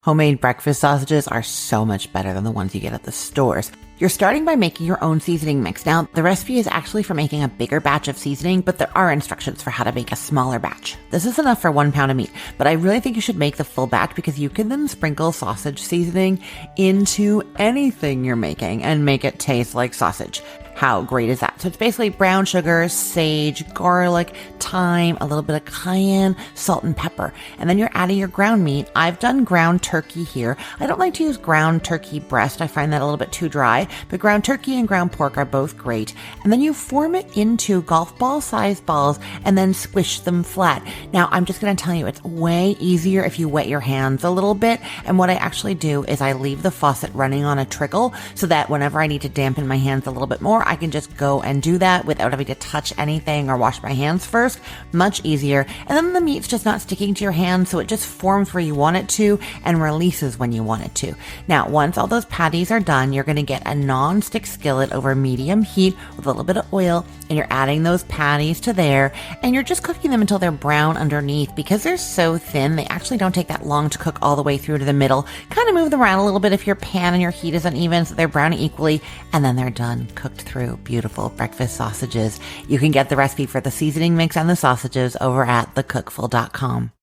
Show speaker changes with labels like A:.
A: Homemade breakfast sausages are so much better than the ones you get at the stores. You're starting by making your own seasoning mix. Now, the recipe is actually for making a bigger batch of seasoning, but there are instructions for how to make a smaller batch. This is enough for 1 pound of meat, but I really think you should make the full batch because you can then sprinkle sausage seasoning into anything you're making and make it taste like sausage. How great is that? So it's basically brown sugar, sage, garlic, thyme, a little bit of cayenne, salt, and pepper. And then you're adding your ground meat. I've done ground turkey here. I don't like to use ground turkey breast. I find that a little bit too dry, but ground turkey and ground pork are both great. And then you form it into golf ball sized balls and then squish them flat. Now, I'm just going to tell you, it's way easier if you wet your hands a little bit. And what I actually do is I leave the faucet running on a trickle so that whenever I need to dampen my hands a little bit more, I can just go and do that without having to touch anything or wash my hands first. Much easier. And then the meat's just not sticking to your hands, so it just forms where you want it to and releases when you want it to. Now, once all those patties are done, you're going to get a non-stick skillet over medium heat with a little bit of oil, and you're adding those patties to there, and you're just cooking them until they're brown underneath. Because they're so thin, they actually don't take that long to cook all the way through to the middle. Kind of move them around a little bit if your pan and your heat is uneven so they're browning equally, and then they're done, cooked through. Beautiful breakfast sausages. You can get the recipe for the seasoning mix and the sausages over at thecookful.com.